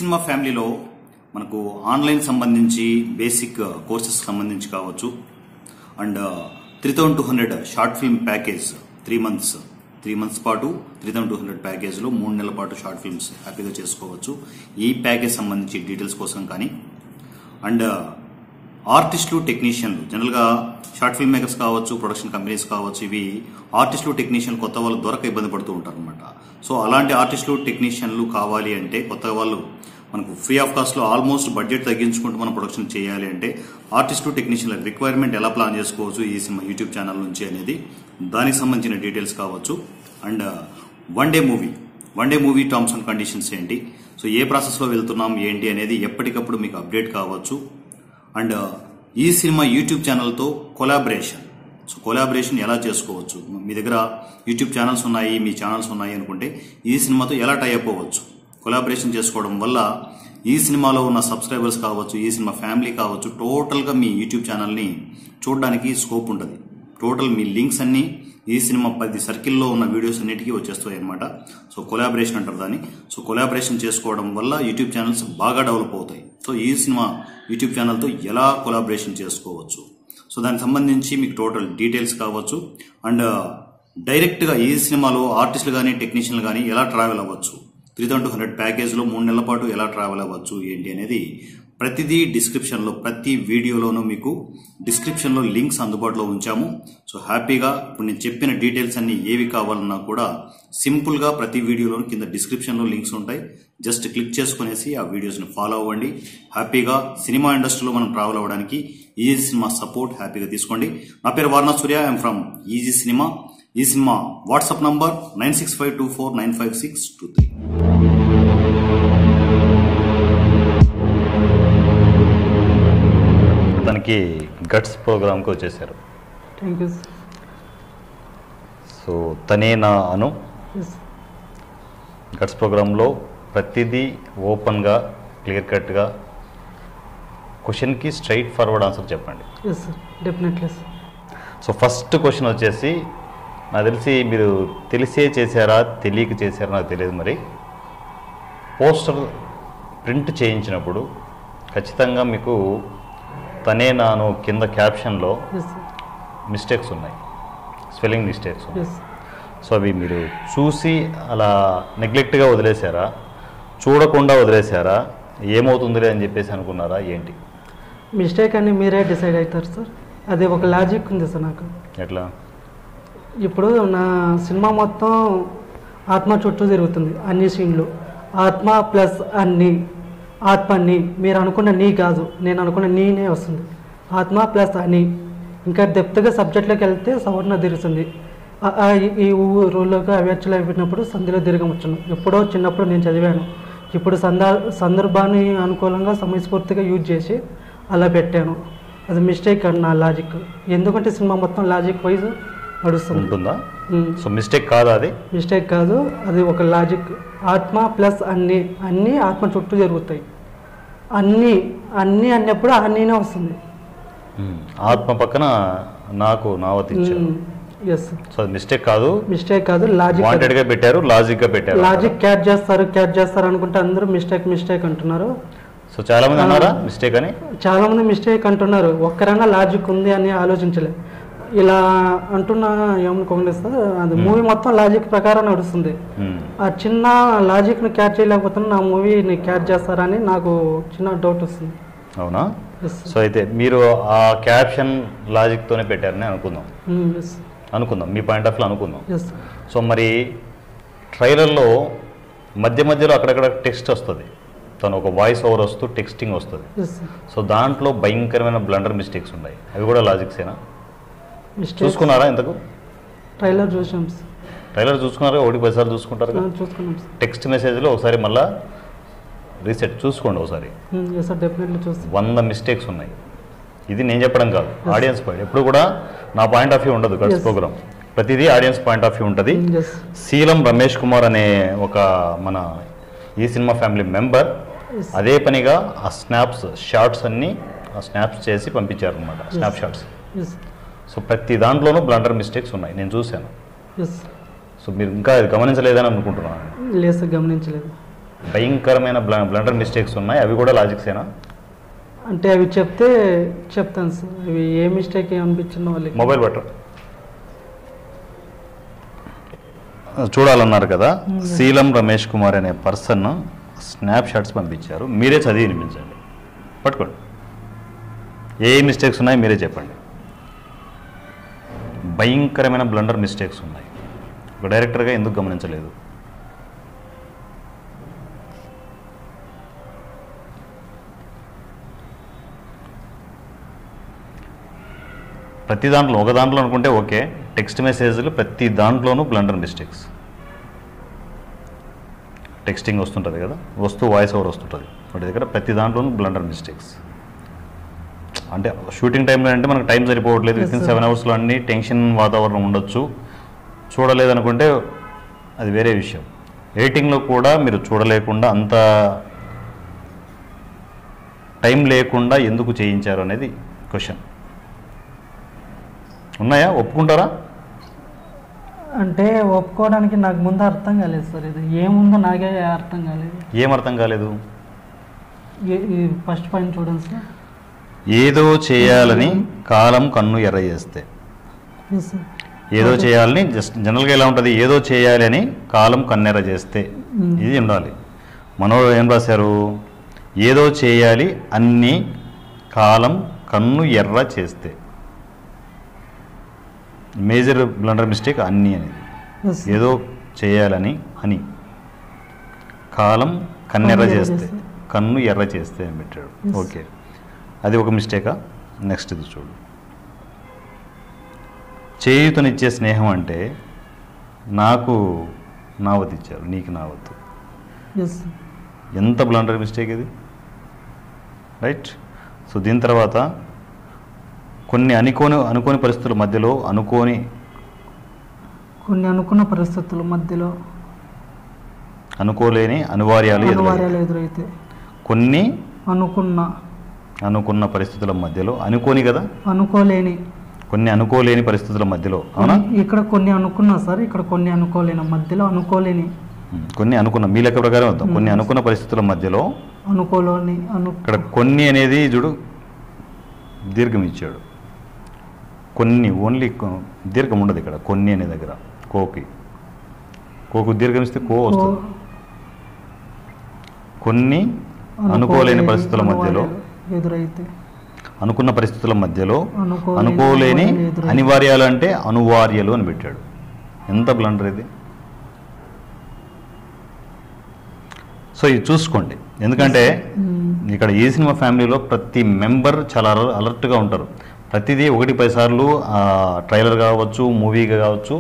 Cinema ఫ్యామిలీలో మనకు online సంబంధించి బేసిక్ కోర్సెస్ సంబంధించి కావచ్చు and 3200 short film package 3 months పాటు 3200 ప్యాకేజ్లో 3 నెలల పాటు షార్ట్ ఫిల్మ్స్ హ్యాపీగా చేసుకోవచ్చు. ఈ ప్యాకేజ్ సంబంధించి డీటెయిల్స్ కోసం కానీ అండ్ ఆర్టిస్టులు టెక్నీషియన్లు జనరల్గా షార్ట్ ఫిల్మ్ మేకర్స్ కావచ్చు, ప్రొడక్షన్ కంపెనీస్ కావచ్చు, ఇవి ఆర్టిస్టులు టెక్నీషియన్లు కొత్త వాళ్ళు దొరక ఇబ్బంది పడుతూ ఉంటారు అనమాట. సో అలాంటి ఆర్టిస్టులు టెక్నీషియన్లు కావాలి అంటే కొత్త వాళ్ళు మనకు ఫ్రీ ఆఫ్ కాస్ట్లో ఆల్మోస్ట్ బడ్జెట్ తగ్గించుకుంటూ మనం ప్రొడక్షన్ చేయాలి అంటే ఆర్టిస్టులు టెక్నీషియన్ల రిక్వైర్మెంట్ ఎలా ప్లాన్ చేసుకోవచ్చు ఈ సినిమా యూట్యూబ్ ఛానల్ నుంచి అనేది దానికి సంబంధించిన డీటెయిల్స్ కావచ్చు. And one day movie terms and conditions ఏంటి, సో ఏ ప్రాసెస్లో వెళ్తున్నాం ఏంటి అనేది ఎప్పటికప్పుడు మీకు అప్డేట్ కావచ్చు. అండ్ ఈ సినిమా యూట్యూబ్ ఛానల్తో కొలాబరేషన్ ఎలా చేసుకోవచ్చు, మీ దగ్గర యూట్యూబ్ ఛానల్స్ ఉన్నాయి, మీ ఛానల్స్ ఉన్నాయి అనుకుంటే ఈ సినిమాతో ఎలా టైఅప్ అవ్వచ్చు. కొలాబరేషన్ చేసుకోవడం వల్ల ఈ సినిమాలో ఉన్న సబ్స్క్రైబర్స్ కావచ్చు, ఈ సినిమా ఫ్యామిలీ కావచ్చు, టోటల్గా మీ యూట్యూబ్ ఛానల్ని చూడడానికి స్కోప్ ఉంటుంది. టోటల్ మీ లింక్స్ అన్ని ఈ సినిమా 10 సర్కిల్లో ఉన్న వీడియోస్ అన్నిటికీ వచ్చేస్తాయి అనమాట. సో కొలాబరేషన్ అంటారు దాన్ని. సో కొలాబరేషన్ చేసుకోవడం వల్ల యూట్యూబ్ ఛానల్స్ బాగా డెవలప్ అవుతాయి. సో ఈ సినిమా యూట్యూబ్ ఛానల్తో ఎలా కొలాబరేషన్ చేసుకోవచ్చు, సో దానికి సంబంధించి మీకు టోటల్ డీటెయిల్స్ కావచ్చు. అండ్ డైరెక్ట్గా ఈ సినిమాలో ఆర్టిస్టులు కానీ టెక్నీషియన్లు కానీ ఎలా ట్రావెల్ అవ్వచ్చు, 3200 ప్యాకేజ్లో 3 నెలల పాటు ఎలా ట్రావెల్ అవ్వచ్చు ఏంటి అనేది ప్రతిదీ డిస్క్రిప్షన్లో, ప్రతి వీడియోలోనూ మీకు డిస్క్రిప్షన్లో లింక్స్ అందుబాటులో ఉంచాము. సో హ్యాపీగా ఇప్పుడు నేను చెప్పిన డీటెయిల్స్ అన్ని ఏవి కావాలన్నా కూడా సింపుల్గా ప్రతి వీడియోలోనూ కింద డిస్క్రిప్షన్లో లింక్స్ ఉంటాయి. జస్ట్ క్లిక్ చేసుకునేసి ఆ వీడియోస్ని ఫాలో అవ్వండి. హ్యాపీగా సినిమా ఇండస్ట్రీలో మనం ట్రావెల్ అవ్వడానికి ఈజీ సినిమా సపోర్ట్ హ్యాపీగా తీసుకోండి. నా పేరు వారణా సూర్య, ఐఎమ్ ఫ్రమ్ ఈజీ సినిమా. ఈ సినిమా వాట్సాప్ నంబర్ 9652495623. తనకి గట్స్ ప్రోగ్రామ్కి వచ్చేసారు. Thank you. సో తనే నా అను గట్స్ ప్రోగ్రాంలో ప్రతిదీ ఓపెన్గా క్లియర్ కట్గా క్వశ్చన్కి స్ట్రైట్ ఫార్వర్డ్ ఆన్సర్ చెప్పండి. Yes sir, definitely sir. So first question వచ్చేసి, నాకు తెలిసి మీరు తెలిసే చేశారా తెలియక చేశారా నాకు తెలియదు, మరి పోస్టర్ ప్రింట్ చేయించినప్పుడు ఖచ్చితంగా మీకు తనే నాను కింద క్యాప్షన్లో మిస్టేక్స్ ఉన్నాయి, స్పెల్లింగ్ మిస్టేక్స్ ఉన్నాయి. సో అవి మీరు చూసి అలా నెగ్లెక్ట్గా వదిలేశారా, చూడకుండా వదిలేశారా, ఏమవుతుందిలే అని చెప్పేసి అనుకున్నారా ఏంటి? మిస్టేక్ అని మీరే డిసైడ్ అవుతారు సార్. అది ఒక లాజిక్ ఉంది సార్ నాకు. ఎట్లా? ఇప్పుడు నా సినిమా మొత్తం ఆత్మ చుట్టూ తిరుగుతుంది, అన్ని సీన్లు ఆత్మ ప్లస్ అన్ని. ఆత్మ నీ, మీరు అనుకున్న నీ కాదు, నేను అనుకున్న నీనే వస్తుంది. ఆత్మ ప్లస్ అని. ఇంకా డెప్త్గా సబ్జెక్ట్లోకి వెళ్తే సవర్ణ తిరుగుతుంది. ఈ రూల్లోకి అవ్యర్చలు అయిపోయినప్పుడు సంధిలో తిరగవచ్చును. ఎప్పుడో చిన్నప్పుడు నేను చదివాను, ఇప్పుడు సందర్భాన్ని అనుకూలంగా సమయస్ఫూర్తిగా యూజ్ చేసి అలా పెట్టాను. అది మిస్టేక్ అని నా లాజిక్. ఎందుకంటే సినిమా మొత్తం లాజిక్ వైజ్ నడుస్తుంది. సో మిస్టేక్ కాదు, అది మిస్టేక్ కాదు, అది ఒక లాజిక్. ఆత్మ ప్లస్ అన్ని, అన్నీ ఆత్మ చుట్టూ జరుగుతాయి. అన్నీ అన్నీ అన్నప్పుడు అన్నీనే వస్తుంది. ఆత్మ పక్కన నాకు నావతి ఇచ్చారు. ఎస్. సో అది మిస్టేక్ కాదు, మిస్టేక్ కాదు, లాజిక్ వాంటెడ్గా పెట్టారు, లాజిక్గా పెట్టారు. లాజిక్ క్యాచ్ చేస్తారు అనుకుంటే అందరూ మిస్టేక్ అంటున్నారు. సో చాలా మంది అన్నారా మిస్టేక్ అని? చాలా మంది మిస్టేక్ అంటున్నారు. ఒక్కరైనా లాజిక్ ఉంది అని ఆలోచించలే. ఇలా అంటున్నా ఏమనుకోండి సార్, అది మూవీ మొత్తం లాజిక్ ప్రకారం నడుస్తుంది. ఆ చిన్న లాజిక్ని క్యాచ్ చేయలేకపోతున్నా నా మూవీని క్యాచ్ చేస్తారని నాకు చిన్న డౌట్ వస్తుంది. అవునా? సో అయితే మీరు ఆ క్యాప్షన్ లాజిక్తోనే పెట్టారని అనుకుందాం, మీ పాయింట్ ఆఫ్ వ్యూ అనుకుందాం. సో మరి ట్రైలర్లో మధ్యలో అక్కడక్కడ టెక్స్ట్ వస్తుంది, తను ఒక వాయిస్ ఓవర్ వస్తూ టెక్స్టింగ్ వస్తుంది. సో దాంట్లో భయంకరమైన బ్లండర్ మిస్టేక్స్ ఉన్నాయి, అవి కూడా లాజిక్సేనా? చూసుకున్నారా ఇంతకు? ట్రైలర్ చూసాం. ట్రైలర్ చూసుకున్నారా? 1-10 సార్లు చూసుకుంటారు. టెక్స్ట్ మెసేజ్లో ఒకసారి మళ్ళీ రీసెట్ చూసుకోండి ఒకసారి. 100 మిస్టేక్స్ ఉన్నాయి. ఇది నేను చెప్పడం కాదు, ఆడియన్స్ పాయింట్. ఎప్పుడు కూడా నా పాయింట్ ఆఫ్ వ్యూ ఉండదు గట్స్ ప్రోగ్రామ్, ప్రతిదీ ఆడియన్స్ పాయింట్ ఆఫ్ వ్యూ ఉంటుంది. శీలం రమేష్ కుమార్ అనే ఒక మన ఈ సినిమా ఫ్యామిలీ మెంబర్ అదే పనిగా ఆ షార్ట్స్ అన్నీ స్నాప్స్ చేసి పంపించారు అనమాట, స్నాప్ షాట్స్. సో ప్రతి దాంట్లోనూ బ్లండర్ మిస్టేక్స్ ఉన్నాయి, నేను చూశాను. సో మీరు ఇంకా గమనించలేదని అనుకుంటున్నాను. లేదు సార్, గమనించలేదు. భయంకరమైన బ్లండర్ మిస్టేక్స్ ఉన్నాయి, అవి కూడా లాజిక్సేనా? అంటే అవి చెప్తే చెప్తాను సార్. అవి ఏ మిస్టేక్ అనిపించిందో వాళ్ళకి. మొబైల్ బట్టర్ చూడాలన్నారు కదా, శీలం రమేష్ కుమార్ అనే పర్సన్ స్నాప్ షాట్స్ పంపించారు, మీరే చదివి వినిపించండి. పట్టుకోండి, ఏ మిస్టేక్స్ ఉన్నాయి మీరే చెప్పండి. భయంకరమైన బ్లండర్ మిస్టేక్స్ ఉన్నాయి, ఒక డైరెక్టర్గా ఎందుకు గమనించలేదు? ప్రతి దాంట్లో, ఒక దాంట్లో అనుకుంటే ఓకే, టెక్స్ట్ మెసేజ్లు ప్రతి దాంట్లోనూ బ్లండర్ మిస్టేక్స్. టెక్స్టింగ్ వస్తుంటుంది కదా, వాయిస్ ఓవర్ వస్తుంటుంది, వాటి దగ్గర ప్రతి దాంట్లోనూ బ్లండర్ మిస్టేక్స్. అంటే షూటింగ్ టైంలో అంటే మనకు టైం సరిపోవట్లేదు, వితిన్ 7 అవర్స్లో అన్ని టెన్షన్ వాతావరణం ఉండొచ్చు, చూడలేదనుకుంటే అది వేరే విషయం. ఎడిటింగ్లో కూడా మీరు చూడలేకుండా అంత టైం లేకుండా ఎందుకు చేయించారు అనేది క్వశ్చన్. ఉన్నాయా, ఒప్పుకుంటారా? అంటే ఒప్పుకోవడానికి నాకు ముందు అర్థం కాలేదు సార్. ఇది ఏముందో నాకే అర్థం కాలేదు. ఏం అర్థం కాలేదు? ఫస్ట్ పాయింట్ చూడండి సార్. ఏదో చేయాలని కాలం కన్ను ఎర్ర చేస్తే, ఏదో చేయాలని జనరల్గా ఎలా ఉంటుంది, ఏదో చేయాలి అని కాలం కన్నెర్ర చేస్తే, ఇది ఉండాలి. మనోడు ఏం రాశారు, ఏదో చేయాలి అన్ని కాలం కన్ను ఎర్ర చేస్తే. మేజర్ బ్లండర్ మిస్టేక్ అన్ని అనేది, ఏదో చేయాలని అని కాలం కన్నెర్ర చేస్తే, కన్ను ఎర్ర చేస్తే అని పెట్టాడు. ఓకే, అది ఒక మిస్టేకా? నెక్స్ట్ ఇది చూడు, చేయుతనిచ్చే స్నేహం అంటే నాకు నావత్ ఇచ్చారు, నీకు నావత్తు. ఎంత బ్లండర్ మిస్టేక్ ఇది, రైట్? సో దీని తర్వాత కొన్ని అనుకోని పరిస్థితుల మధ్యలో అనుకున్న పరిస్థితుల మధ్యలో అనుకోలేని అనివార్యాలు ఎదురైతే, కొన్ని అనుకున్న పరిస్థితుల మధ్యలో, అనుకోని కదా, కొన్ని అనుకోలేని పరిస్థితుల మధ్యలో, అవునా? ఇక్కడ కొన్ని అనుకున్నా సార్, ఇక్కడ కొన్ని అనుకోలేని మధ్యలో, కొన్ని అనుకున్న, మీ లెక్క ప్రకారం వద్దాం. కొన్ని అనుకున్న పరిస్థితుల మధ్యలో ఇక్కడ కొన్ని అనేది చూడు దీర్ఘం ఇచ్చాడు, కొన్ని ఓన్లీ దీర్ఘం ఉండదు ఇక్కడ. కొన్ని అనే దగ్గర కోకు దీర్ఘం ఇస్తే కో వస్తుంది. కొన్ని అనుకోలేని పరిస్థితుల మధ్యలో ఎదురైతే, అనుకున్న పరిస్థితుల మధ్యలో అనుకోలేని అనివార్యాలు అంటే అనువార్యాలు అని పెట్టాడు. ఎంత బ్లండర్ ఇది. సో ఇది చూసుకోండి, ఎందుకంటే ఇక్కడ ఈ సినిమా ఫ్యామిలీలో ప్రతి మెంబర్ చాలా అలర్ట్గా ఉంటారు. ప్రతిదీ 1-10 సార్లు ట్రైలర్ కావచ్చు, మూవీగా కావచ్చు,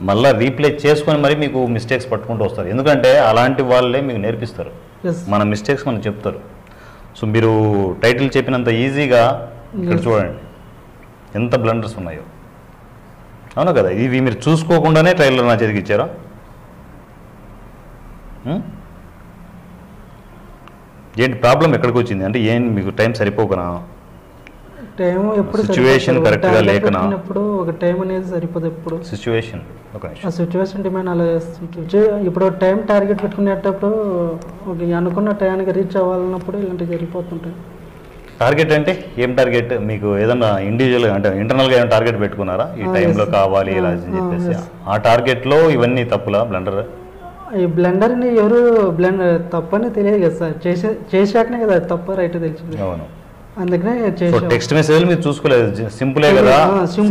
మళ్ళీ రీప్లే చేసుకొని మరి మీకు మిస్టేక్స్ పట్టుకుంటూ వస్తారు. ఎందుకంటే అలాంటి వాళ్ళే మీకు నేర్పిస్తారు, మన మిస్టేక్స్ మనకు చెప్తారు. సో మీరు టైటిల్ చెప్పినంత ఈజీగా ఇక్కడ చూడండి ఎంత బ్లండర్స్ ఉన్నాయో, అవునా కదా? ఇవి మీరు చూసుకోకుండానే ట్రైలర్ నా చేతికి ఇచ్చారా? ఏంటి ప్రాబ్లం, ఎక్కడికి వచ్చింది అంటే ఏం మీకు టైం సరిపోకనా, టైం ఎప్పుడు సిచ్యువేషన్ కరెక్ట్గా లేకనా? ఒక టైం అనేది సరిపోదు ఎప్పుడు, సిచ్యువేషన్ డిమాండ్ అలా చేస్తుంటే. ఇప్పుడు టైం టార్గెట్ పెట్టుకునేటప్పుడు అనుకున్న టైంకి రీచ్ అవ్వాలన్నప్పుడు ఇలాంటివి జరిగిపోతుంటాయి. టార్గెట్ అంటే ఏం టార్గెట్? మీకు ఏదన్నా ఇండివిజువల్గా అంటే ఇంటర్నల్గా ఏమైనా టార్గెట్ పెట్టుకున్నారా, ఈ టైంలో కావాలి ఇలా అని చెప్పేసి? ఆ టార్గెట్లో ఇవన్నీ తప్పులా బ్లండర్? ఈ బ్లండర్ని ఎవరు తప్పని తెలియదు కదా సార్, చేసాకనే కదా తప్ప రైట్ తెలిసింది. అవును, అందుకనే టెక్స్ట్ మెసేజ్ మీరు చూసుకోలేదు, సింపులే కదా,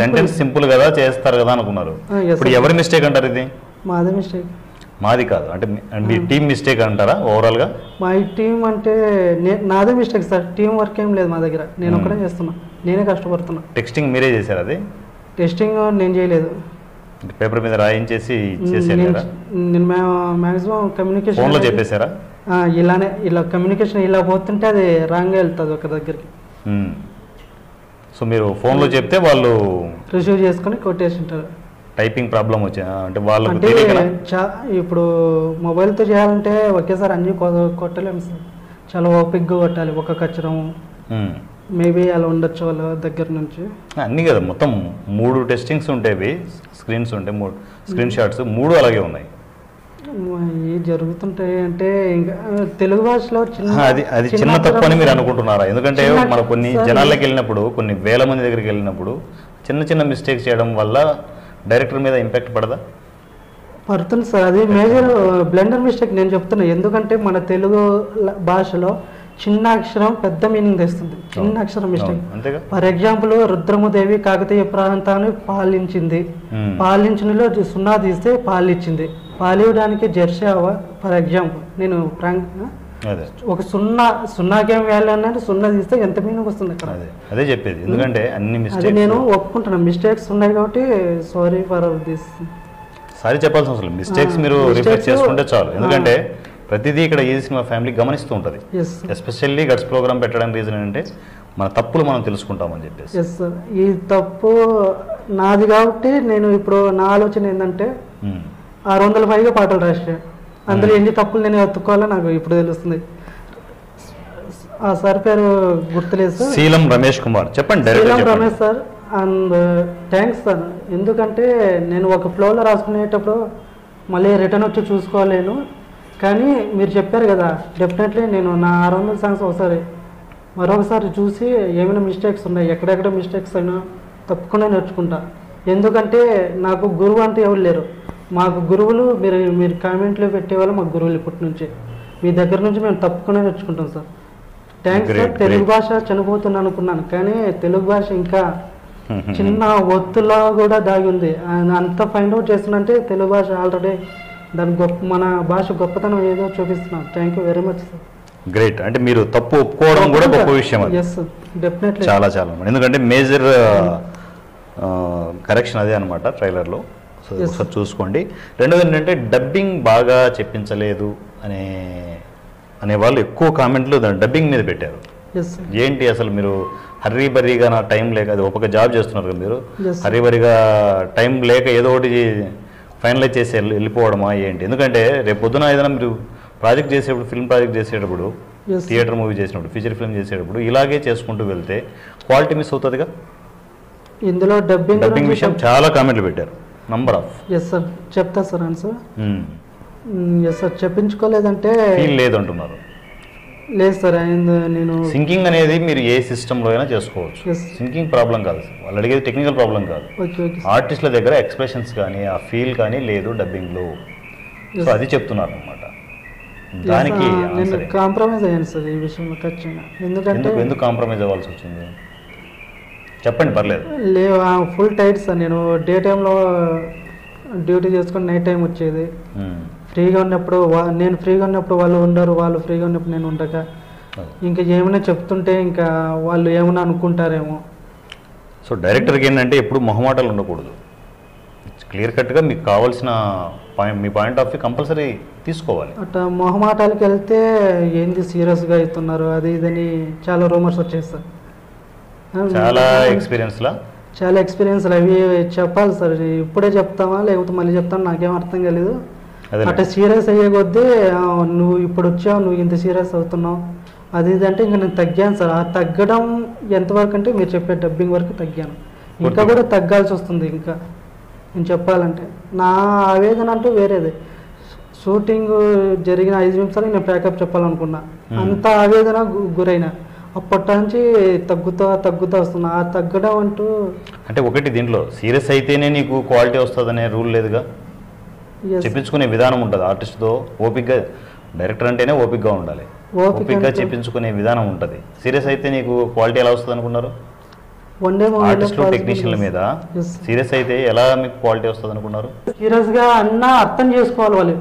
సెంటెన్స్ సింపుల్ కదా, చేస్తారు కదా అనుకున్నారు. ఇప్పుడు ఎవరి మిస్టేక్ అంటారు ఇది? మాదే మిస్టేక్. మాది కాదు అంటే మీ టీం మిస్టేక్ అంటారా ఓవరాల్గా? మా టీం అంటే నాదే మిస్టేక్ సార్, టీం వర్క్ ఏం లేదు మా దగ్గర, నేను ఒక్కడే చేస్తున్నా, నేనే కష్టపడుతున్నా. టెక్స్టింగ్ మీరే చేశారు? అది టెస్టింగ్ నేను చేయలేదు, పేపర్ మీద రాయించేసి చేసేసారా? నేను మ్యాక్సిమం కమ్యూనికేషన్ ఫోన్లో చెప్పేశారా? ఇలా కమ్యూనికేషన్ ఇలా పోతుంటే అది రాంగ్గా వెళ్తుంది ఒక దగ్గరికి. సో మీరు ఫోన్లో చెప్తే వాళ్ళు రిసీవ్ చేసుకొని కొట్టేసి ఉంటారు. టైపింగ్ ప్రాబ్లం వచ్చా అంటే వాళ్ళు ఇప్పుడు మొబైల్తో చేయాలంటే ఒకేసారి అన్నీ కొట్టలేము సార్, చాలా ఓపిక్గా కొట్టాలి. ఒక కచ్చరం మేబీ అలా ఉండొచ్చు వాళ్ళ దగ్గర నుంచి. అన్నీ కదా, మొత్తం 3 టెస్టింగ్స్ ఉంటాయి, స్క్రీన్స్ ఉంటాయి, 3 స్క్రీన్ షాట్స్, 3 అలాగే ఉన్నాయి. ఇవి జరుగుతుంటాయి అంటే ఇంకా తెలుగు భాషలో అది చిన్న తప్పు అని మీరు అనుకుంటున్నారా? ఎందుకంటే మన కొన్ని జనాల్లోకి వెళ్ళినప్పుడు, కొన్ని వేల మంది దగ్గరికి వెళ్ళినప్పుడు చిన్న మిస్టేక్స్ చేయడం వల్ల డైరెక్టర్ మీద ఇంపాక్ట్ పడదా? పడుతుంది సార్. అది మేజర్ బ్లెండర్ మిస్టేక్ నేను చెప్తున్నా. ఎందుకంటే మన తెలుగు భాషలో చిన్న అక్షరం పెద్ద మీనింగ్ తెస్తుంది. చిన్న అక్షరం mistake. For example Rudramadevi Kakatiya ప్రాంతాన్ని పాలించింది. పాలించినలో 0 తీస్తే పాలిచ్చింది. పాలివ్వడానికి జెర్షావా ఫర్ ఎగ్జాంపుల్. నేను ఒక 0 వాల్యూ అన్నట్టు 0 తీస్తే ఎంత మీనింగ్ వస్తుంది అక్కడ. అదే చెప్పేది. ఎందుకంటే అన్ని మిస్టేక్స్ నేను ఒప్పుకుంటున్నాను, మిస్టేక్స్ ఉన్నాయి కాబట్టి సారీ ఫర్ దిస్. సారీ చెప్పాల్సిన అవసరం లేదు. మిస్టేక్స్ మీరు రిఫ్లెక్ట్ చేసుకుంటే చాలు. ఎందుకంటే ప్రతిదీ ఇక్కడ ఈజీ సినిమా ఫ్యామిలీ గమనిస్తూ ఉంటుంది. ఎస్పెషల్లీ గట్స్ ప్రోగ్రామ్ పెట్టడానికి రీజన్ ఏంటంటే మన తప్పులు మనం తెలుసుకుంటామని చెప్పేసి. ఈ తప్పు నాది కాబట్టి నేను ఇప్పుడు నా ఆలోచన ఏంటంటే 600 పైగా పాటలు రాసా. అందులో ఎన్ని తప్పులు నేను ఎత్తుకోవాలో నాకు ఇప్పుడు తెలుస్తుంది. ఆ సార్ పేరు గుర్తులేదు సార్. శీలం రమేష్ కుమార్. చెప్పండి. Seelam Ramesh sir. And thanks sir. ఎందుకంటే నేను ఒక ఫ్లోలో రాసుకునేటప్పుడు మళ్ళీ రిటర్న్ వచ్చి చూసుకోలేను. కానీ మీరు చెప్పారు కదా, డెఫినెట్లీ నేను నా 600 సాంగ్స్ ఒకసారి మరొకసారి చూసి ఏమైనా మిస్టేక్స్ ఉన్నాయి, ఎక్కడెక్కడ మిస్టేక్స్ అయినా తప్పకుండా నేర్చుకుంటా. ఎందుకంటే నాకు గురువు అంటే ఎవరు లేరు. మాకు గురువులు మీరు కామెంట్లో పెట్టేవాళ్ళు మాకు గురువులు ఇప్పటి నుంచి. మీ దగ్గర నుంచి మేము తప్పకుండా నేర్చుకుంటాం సార్. Thanks sir. తెలుగు భాష చనిపోతుంది అనుకున్నాను, కానీ తెలుగు భాష ఇంకా చిన్న ఒత్తులో కూడా దాగి ఉంది. అంత ఫైండ్ అవుట్ చేస్తున్నంటే తెలుగు భాష ఆల్రెడీ దాని మన భాష గొప్పతనం ఏదో చూపిస్తున్నాం. Thank you very much sir. Great. అంటే మీరు తప్పు ఒప్పుకోవడం కూడా గొప్ప విషయం. డెఫినెట్లీ చాలా ఎందుకంటే మేజర్ కరెక్షన్ అదే అనమాట ట్రైలర్లో. ఒకసారి చూసుకోండి. రెండోది ఏంటంటే డబ్బింగ్ బాగా చెప్పించలేదు అనే వాళ్ళు ఎక్కువ కామెంట్లు డబ్బింగ్ మీద పెట్టారు. ఏంటి అసలు మీరు హర్రీబరీగా నా టైం లేక, అది ఒక జాబ్ చేస్తున్నారు కదా మీరు, హర్రీబరీగా టైం లేక ఏదో ఒకటి ఫైనలైజ్ చేసి వెళ్ళిపోవడమా ఏంటి? ఎందుకంటే రేపు పొద్దున ఏదైనా మీరు ప్రాజెక్ట్ చేసేటప్పుడు, ఫిల్మ్ ప్రాజెక్ట్ చేసేటప్పుడు, థియేటర్ మూవీ చేసినప్పుడు, ఫీచర్ ఫిల్మ్ చేసేటప్పుడు ఇలాగే చేసుకుంటూ వెళ్తే క్వాలిటీ మిస్ అవుతుందిగా. ఇందులో డబ్బింగ్ విషయం చాలా కామెంట్లు పెట్టారు. Number of. Yes sir. చెప్తా సార్ ఆన్సర్. Yes sir. చెప్పించుకోలేదంటే ఫీల్ లేదు అంటున్నారు. లేదు సార్. నేను సింకింగ్ అనేది మీరు ఏ సిస్టంలో అయినా చేసుకోవచ్చు. సింకింగ్ ప్రాబ్లం కాదు, వాళ్ళు అడిగేది టెక్నికల్ ప్రాబ్లం కాదు. ఆర్టిస్టుల దగ్గర ఎక్స్ప్రెషన్స్ కానీ ఆ ఫీల్ కానీ లేదు డబ్బింగ్లో. సో అది చెప్తున్నారు అనమాట. దానికి కాంప్రమైజ్ అయ్యాను సార్ ఈ విషయంలో ఖచ్చితంగా. ఎందుకు కాంప్రమైజ్ అవ్వాల్సి వచ్చింది చెప్పండి, పర్లేదు. లేవు, ఫుల్ టైట్ సార్. నేను డే టైంలో డ్యూటీ చేసుకుని నైట్ టైం వచ్చేది. ఫ్రీగా ఉన్నప్పుడు నేను ఫ్రీగా ఉన్నప్పుడు వాళ్ళు ఉండరు, వాళ్ళు ఫ్రీగా ఉన్నప్పుడు నేను ఉండక ఇంకా ఏమైనా చెప్తుంటే ఇంకా వాళ్ళు ఏమైనా అనుకుంటారేమో. సో డైరెక్టర్కి ఏంటంటే ఎప్పుడు మొహమాటాలు ఉండకూడదు. క్లియర్ కట్గా మీకు కావాల్సిన మీ పాయింట్ ఆఫ్ వ్యూ కంపల్సరీ తీసుకోవాలి. అట్లా మొహమాటాలకు వెళ్తే ఏంది సీరియస్గా అవుతున్నారు అది ఇదని చాలా రూమర్స్ వచ్చేస్తాయి. చాలా ఎక్స్పీరియన్స్ అవి చెప్పాలి సార్. ఇప్పుడే చెప్తామా లేకపోతే మళ్ళీ చెప్తాను నాకేం అర్థం కాలేదు. అట్లా సీరియస్ అయ్యే కొద్దీ నువ్వు ఇప్పుడు వచ్చావు, నువ్వు ఇంత సీరియస్ అవుతున్నావు అది ఇది అంటే ఇంకా నేను తగ్గాను సార్. ఆ తగ్గడం ఎంతవరకు అంటే మీరు చెప్పే డబ్బింగ్ వరకు తగ్గాను. ఇంకా కూడా తగ్గాల్సి వస్తుంది. ఇంకా నేను చెప్పాలంటే నా ఆవేదన అంటూ వేరేది. షూటింగ్ జరిగిన 5 నిమిషాలు నేను ప్యాకప్ చెప్పాలనుకున్నా, అంత ఆవేదన గురైన. అప్పటి నుంచి తగ్గుతా వస్తున్నా. ఆ తగ్గడం అంటూ అంటే ఒకటి దీంట్లో సీరియస్ అయితేనే నీకు క్వాలిటీ వస్తుందనే రూల్ లేదుగా. చెప్పించుకునే విధానం ఉంటుంది ఆర్టిస్ట్తో. ఓపిక్గా డైరెక్టర్ అంటేనే ఓపిక్గా ఉండాలి. ఓపిక్గా చెప్పించుకునే విధానం ఉంటుంది. సీరియస్ అయితే నీకు క్వాలిటీ ఎలా వస్తుంది అనుకున్నారు? ఆర్టిస్టులు టెక్నీషియన్ల మీద సీరియస్ అయితే ఎలా మీకు క్వాలిటీ వస్తుంది అనుకున్నారు? సీరియస్గా అన్నా అర్థం చేసుకోవాలి వాళ్ళు.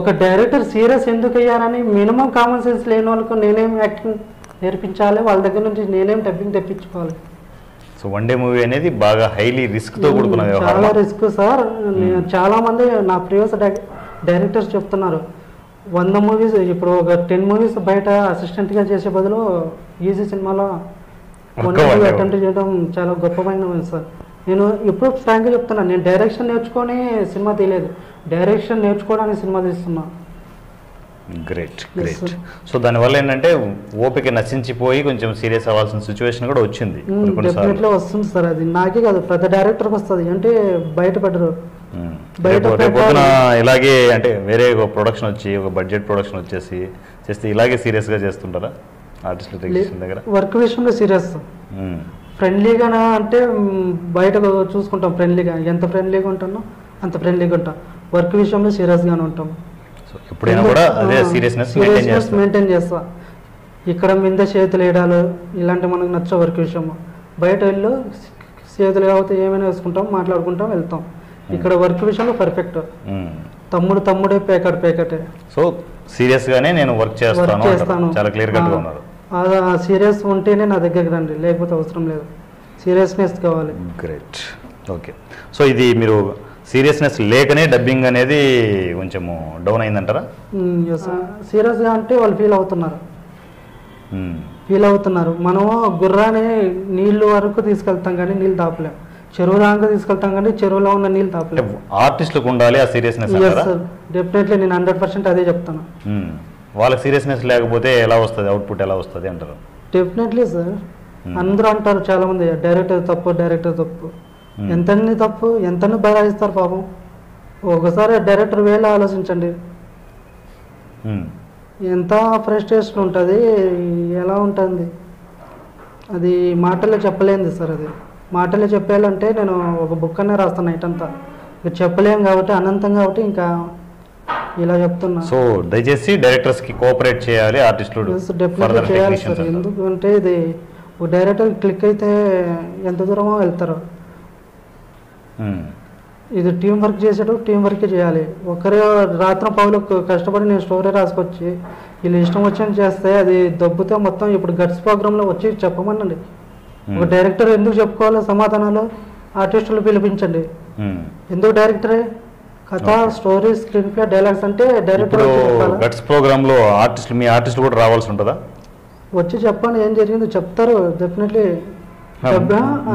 ఒక డైరెక్టర్ సీరియస్ ఎందుకు అయ్యారని మినిమం కామన్ సెన్స్ లేని వాళ్ళకు నేనేం యాక్టింగ్ నేర్పించాలి, వాళ్ళ దగ్గర నుంచి నేనేం డబ్బింగ్ తెప్పించుకోవాలి. సో వన్ డే మూవీ అనేది బాగా హైలీ రిస్క్తో కూడుకున్న వ్యవహారం. చాలా రిస్క్ సార్. చాలా మంది నా ప్రీవియస్ డైరెక్టర్స్ చెప్తున్నారు 100 మూవీస్ ఇప్పుడు ఒక 10 మూవీస్ బయట అసిస్టెంట్గా చేసే బదులు ఈజీ సినిమాలో 1 మూవీ అటెంప్ట్ చేయడం చాలా గొప్పమైన సార్. నేను ఎప్పుడు ఫ్రాంక్గా చెప్తున్నాను, నేను డైరెక్షన్ నేర్చుకొని సినిమా తీయలేదు, డైరెక్షన్ నేర్చుకోవడానికి సినిమా తీస్తున్నా. గ్రేట్. సో దానివల్ల ఏంటంటే ఓపిక నశించిపోయి కొంచెం సీరియస్ అవ్వాల్సిన సిచ్యువేషన్ కూడా వచ్చింది. డెఫినెట్లీ వస్తుంది సార్. అది నాకే కాదు ప్రతి డైరెక్టర్కి వస్తుంది. అంటే బయట పెట్టరు. బయట రేపు పొద్దున ఇలాగే అంటే వేరే ఒక ప్రొడక్షన్ వచ్చి ఒక బడ్జెట్ ప్రొడక్షన్ వచ్చేసి చేస్తే ఇలాగే సీరియస్గా చేస్తుంటారా ఆర్టిస్టులు టెక్నీషియన్ దగ్గర? వర్క్ విషయంలో సీరియస్, ఫ్రెండ్లీగా అంటే బయట చూసుకుంటాం ఫ్రెండ్లీగా, ఎంత ఫ్రెండ్లీగా ఉంటానో అంత ఫ్రెండ్లీగా ఉంటాం. వర్క్ విషయంలో సీరియస్గానే ఉంటాం. సో ఎప్పుడైనా కూడా అదే సీరియస్నెస్ మెయింటైన్ చేస్తా. ఇక్కడ మీద చేతులు వేయడాలు ఇలాంటి మనకు నచ్చ వర్క్ విషయం. బయట వెళ్ళు చేతులు కాకపోతే ఏమైనా వేసుకుంటాం, మాట్లాడుకుంటాం, వెళ్తాం. ఇక్కడ వర్క్ విషయంలో పర్ఫెక్ట్. తమ్ముడే పేకటే. సో సీరియస్ గానే నేను వర్క్ చేస్తాను, చాలా క్లియర్ కట్ గా ఉన్నారు. సీరియస్ ఉంటేనే నా దగ్గరికి రండి, లేకపోతే అవసరం లేదు. సీరియస్నెస్ కావాలి. గ్రేట్. ఓకే. సో ఇది మీరు సీరియస్నెస్ లేకనే డబ్బింగ్ అనేది కొంచెము డౌన్ అయిందంటారా? సీరియస్గా అంటే వాళ్ళు ఫీల్ అవుతున్నారు. మనము గుర్రాన్ని నీళ్ళు వరకు తీసుకెళ్తాం కానీ నీళ్ళు తాపలేం. చెరువు దాకా తీసుకెళ్తాం కానీ చెరువులో ఉన్న నీళ్ళు తాపలేం. ఆర్టిస్టులకు ఉండాలి ఆ సీరియస్నెస్. డెఫినెట్లీ నేను 100% అదే చెప్తాను. వాళ్ళకి సీరియస్నెస్ లేకపోతే ఎలా వస్తుంది, అవుట్పుట్ ఎలా వస్తుంది అంటారు? Definitely sir. అందరూ అంటారు చాలా మంది డైరెక్టర్ తప్పు. ఎంతని బరాయిస్తారు పాపం. ఒకసారి డైరెక్టర్ వేళ ఆలోచించండి, ఎంత ఫ్రస్ట్రేషన్ ఉంటుంది, ఎలా ఉంటుంది. అది మాటల్లో చెప్పలేంది సార్. అది మాటల్లో చెప్పాలంటే నేను ఒక బుక్ అనే రాస్తాను నైట్ అంతా. ఇక చెప్పలేం కాబట్టి అనంతం కాబట్టి ఇంకా ఇలా చెప్తున్నా. సో దయచేసి డైరెక్టర్స్ కి కోఆపరేట్ చేయాలి ఆర్టిస్టులు. డెఫినెట్గా చేయాలి సార్. ఎందుకంటే ఇది ఒక డైరెక్టర్ క్లిక్ అయితే ఎంత దూరమో వెళ్తారు. ఇది టీం వర్క్ చేసేటప్పుడు టీం వర్కే చేయాలి. ఒకరే రాత్రి పౌలు కష్టపడి నేను స్టోరీ రాసుకొచ్చి వీళ్ళు ఇష్టం వచ్చి చేస్తే అది దొబ్బుతే మొత్తం. ఇప్పుడు గట్స్ ప్రోగ్రాంలో వచ్చి చెప్పమనండి. ఒక డైరెక్టర్ ఎందుకు చెప్పుకోవాలో సమాధానాలు ఆర్టిస్టులు పిలిపించండి. ఎందుకు డైరెక్టరే కథ, స్టోరీ, స్క్రీన్ ప్లే, డైలాగ్స్ అంటే డైరెక్టర్ గట్స్ ప్రోగ్రామ్ లో ఆర్టిస్టులు మీ ఆర్టిస్టులు కూడా రావాల్సి ఉంటుందా? వచ్చి చెప్పండి ఏం జరిగిందో చెప్తారు. డెఫినెట్లీ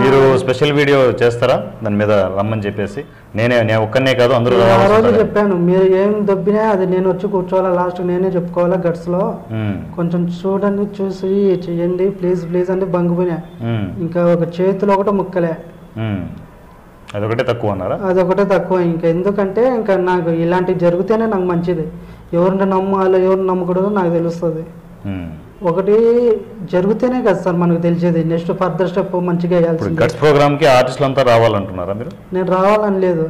మీరు స్పెషల్ వీడియో చేస్తారా దాని మీద రమ్మని చెప్పేసి? నేను ఒక్కనే కాదు అందరూ. ఆ రోజు చెప్పాను మీరు ఏం దొబ్బినా అది నేను వచ్చి కూర్చోవాలా, లాస్ట్ నేనే చెప్పుకోవాలా గట్స్ లో. కొంచెం చూడండి, చూసి చెయ్యండి ప్లీజ్ అంటే బంగిపోయినా. ఇంకా ఒక చేతిలో ఒకటి ముక్కలే, అదొకటే తక్కువ అన్నారా? అదొకటే తక్కువ. ఇంకా ఎందుకంటే ఇంకా నాకు ఇలాంటివి జరిగితేనే నాకు మంచిది. ఎవరిని నమ్మాలో ఎవరిని నమ్మకూడదో నాకు తెలుస్తుంది. ఒకటి జరిగితేనే కదా సార్ మనకు తెలిసేది. నెక్స్ట్ ఫర్దర్ స్టెప్ మంచిగా వేయాల్సింది. గట్స్ ప్రోగ్రామ్ కి ఆర్టిస్టులు అంతా రావాలంటున్నారా మీరు? నేను రావాలని లేదు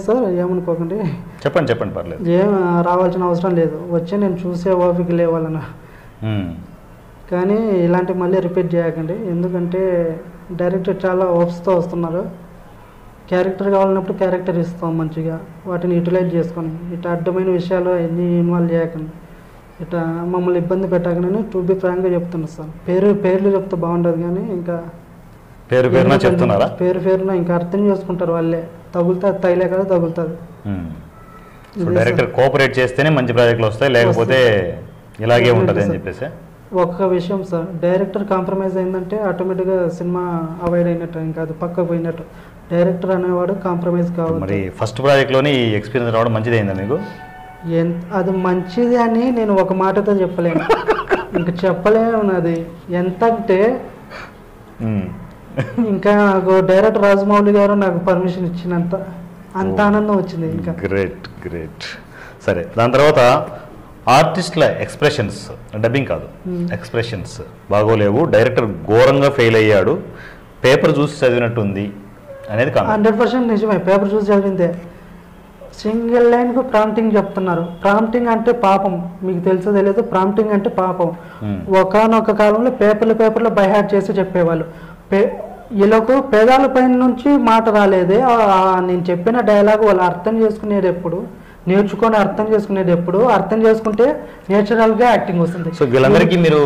సార్, ఏమనుకోకండి. చెప్పండి పర్లేదు. ఏం రావాల్సిన అవసరం లేదు. వచ్చి నేను చూసే ఓపిక లేవాలన్నా. కానీ ఇలాంటివి మళ్ళీ రిపీట్ చేయకండి. ఎందుకంటే డైరెక్టర్ చాలా హోప్స్తో వస్తున్నారు. క్యారెక్టర్ కావాలన్నప్పుడు క్యారెక్టర్ ఇస్తాం మంచిగా, వాటిని యూటిలైజ్ చేసుకొని. ఇట్లా అడ్డమైన విషయాలు ఎన్ని ఇన్వాల్వ్ చేయకండి. ఇట్లా మమ్మల్ని ఇబ్బంది పెట్టకనని టు బి ఫ్రాంక్గా చెప్తున్నా సార్. పేర్లు చెప్తే బాగుండదు కానీ ఇంకా పేరున ఇంకా అర్థం చేసుకుంటారు వాళ్ళే. తగులుతుంది తగిలే కదా తగులుతుంది. డైరెక్టర్ కోఆపరేట్ చేస్తేనే మంచి ప్రాజెక్టులు వస్తాయి, లేకపోతే ఇలాగే ఉంటుంది అని చెప్పేసి. ఒక్క విషయం సార్, డైరెక్టర్ కాంప్రమైజ్ అయిందంటే ఆటోమేటిక్గా సినిమా అవాయిడ్ అయినట్టు, ఇంకా అది పక్కకు పోయినట్టు. డైరెక్టర్ అనేవాడు కాంప్రమైజ్ కావాలి. మరి ఫస్ట్ ప్రాజెక్ట్లోని ఈ ఎక్స్పీరియన్స్ రావడం మంచిది అయిందా మీకు? అది మంచిది అని నేను ఒక మాటతో చెప్పలేను, ఇంకా చెప్పలేము. అది ఎంత అంటే ఇంకా నాకు డైరెక్టర్ రాజమౌళి గారు నాకు పర్మిషన్ ఇచ్చినంత అంత ఆనందం వచ్చింది. ఇంకా గ్రేట్. సరే, దాని తర్వాత ఆర్టిస్టుల ఎక్స్ప్రెషన్స్, డబ్బింగ్ కాదు, ఎక్స్ప్రెషన్స్ బాగోలేవు, డైరెక్టర్ ఘోరంగా ఫెయిల్ అయ్యాడు, పేపర్ చూసి చదివినట్టుంది అనేది 100% నిజమే. పేపర్ చూసి చదివిందే. సింగిల్ లైన్కు ప్రాంప్టింగ్ చెప్తున్నారు. ప్రాంప్టింగ్ అంటే పాపం, మీకు తెలుసో తెలియదు. ప్రాంప్టింగ్ అంటే పాపం. ఒకనొక కాలంలో పేపర్లు బై హార్ట్ చేసి చెప్పేవాళ్ళు. వీళ్ళకు పేదాల పైన నుంచి మాట రాలేదే. నేను చెప్పిన డైలాగ్ వాళ్ళు అర్థం చేసుకునేది ఎప్పుడు, నేర్చుకొని అర్థం చేసుకునేది ఎప్పుడు, అర్థం చేసుకుంటే నేచురల్గా యాక్టింగ్ వస్తుంది. సో వీళ్ళందరికీ మీరు